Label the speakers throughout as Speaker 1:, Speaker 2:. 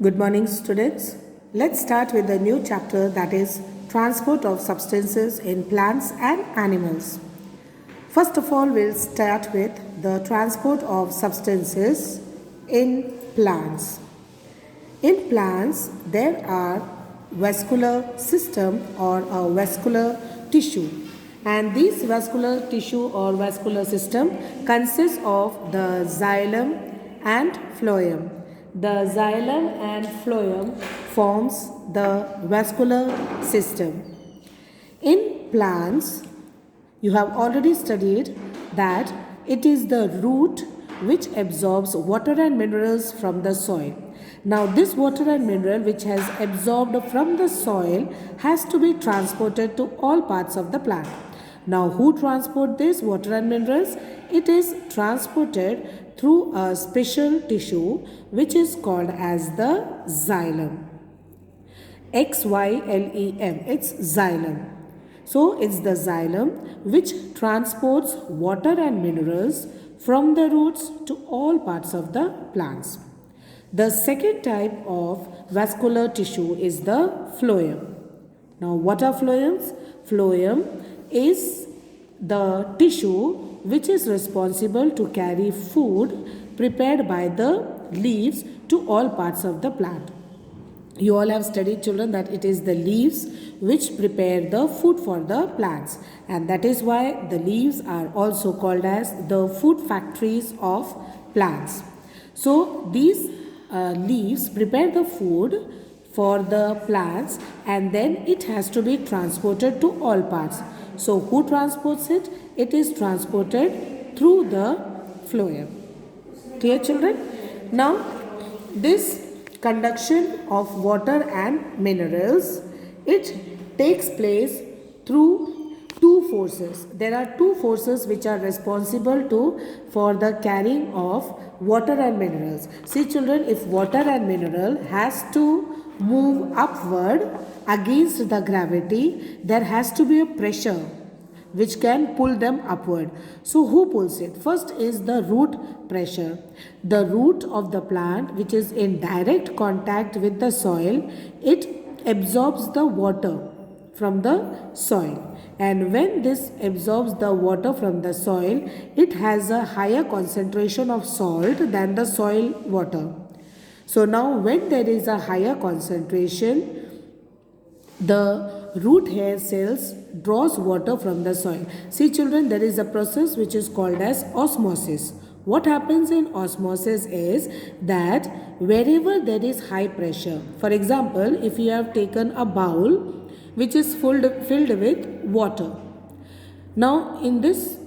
Speaker 1: Good morning, students. Let's start with the new chapter, that is transport of substances in plants and animals. First of all, we'll start with the transport of substances in plants. In plants, there are vascular system or a vascular tissue, and this vascular tissue or vascular system consists of the xylem and phloem. The xylem and phloem forms the vascular system. In plants, you have already studied that it is the root which absorbs water and minerals from the soil. Now this water and mineral which has absorbed from the soil has to be transported to all parts of the plant. Now who transport this water and minerals? It is transported through a special tissue which is called as the xylem. X-Y-L-E-M, it's xylem. So it's the xylem which transports water and minerals from the roots to all parts of the plants. The second type of vascular tissue is the phloem. Now what are phloems? Phloem is the tissue which is responsible to carry food prepared by the leaves to all parts of the plant. You all have studied, children, that it is the leaves which prepare the food for the plants, and that is why the leaves are also called as the food factories of plants. So these leaves prepare the food for the plants, and then it has to be transported to all parts. So who transports it? It is transported through the phloem. Clear, children? Now this conduction of water and minerals, it takes place through two forces. There are two forces which are responsible for the carrying of water and minerals. See, children, if water and mineral has to move upward against the gravity, there has to be a pressure which can pull them upward. So who pulls it? First is the root pressure. The root of the plant, which is in direct contact with the soil, it absorbs the water from the soil. And when this absorbs the water from the soil, it has a higher concentration of salt than the soil water. So now when there is a higher concentration, the root hair cells draws water from the soil. See, children, there is a process which is called as osmosis. What happens in osmosis is that wherever there is high pressure, for example, if you have taken a bowl which is filled with water. Now in this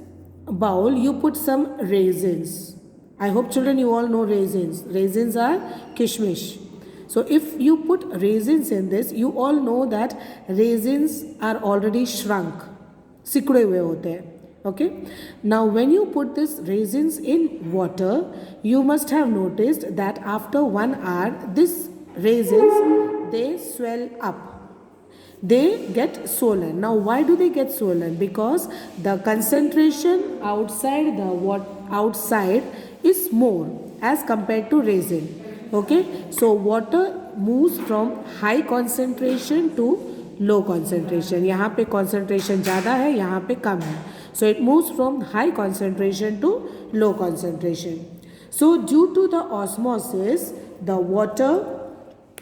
Speaker 1: bowl you put some raisins. I hope, children, you all know raisins. Raisins are kishmish. So if you put raisins in this, you all know that raisins are already shrunk. Sikde hue hote hain. Okay. Now when you put this raisins in water, you must have noticed that after 1 hour, these raisins, they swell up. They get swollen. Now why do they get swollen? Because the concentration outside is more as compared to raisin. Okay, so water moves from high concentration to low concentration. यहाँ पे concentration ज़्यादा है, यहाँ पे कम है. So it moves from high concentration to low concentration. So due to the osmosis, the water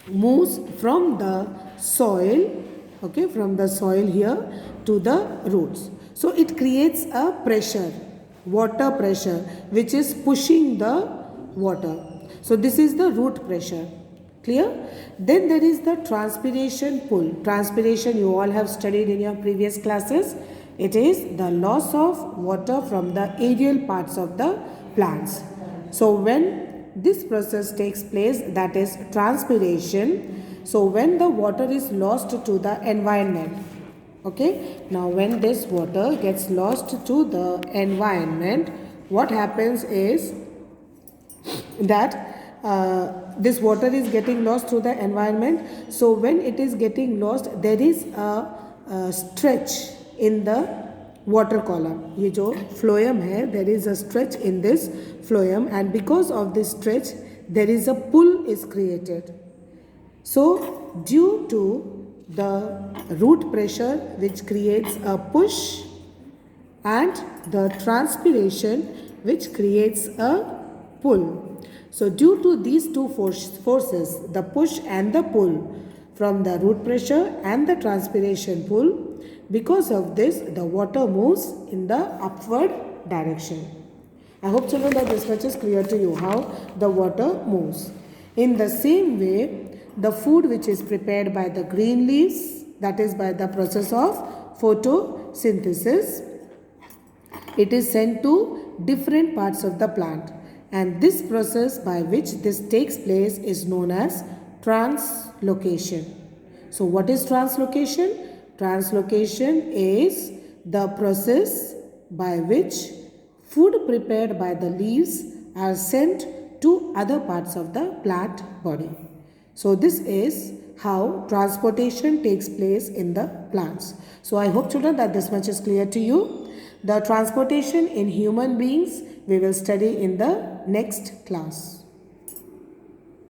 Speaker 1: moves from the soil, okay, from the soil here to the roots. So it creates a pressure, water pressure, which is pushing the water. So this is the root pressure. Clear? Then there is the transpiration pull. Transpiration you all have studied in your previous classes. It is the loss of water from the aerial parts of the plants. So when this process takes place, that is transpiration. So when the water is lost to the environment. Okay. Now when this water gets lost to the environment, what happens is that this water is getting lost through the environment. So when it is getting lost, there is a stretch in the water column. ये जो phloem है, there is a stretch in this phloem, and because of this stretch, there is a pull is created. So due to the root pressure which creates a push and the transpiration which creates a pull. So due to these two forces, the push and the pull from the root pressure and the transpiration pull, because of this the water moves in the upward direction. I hope children that this much is clear to you how the water moves. In the same way, the food which is prepared by the green leaves, that is by the process of photosynthesis, it is sent to different parts of the plant, and this process by which this takes place is known as translocation. So what is translocation? Translocation is the process by which food prepared by the leaves are sent to other parts of the plant body. So this is how transportation takes place in the plants. So I hope children that this much is clear to you. The transportation in human beings we will study in the next class.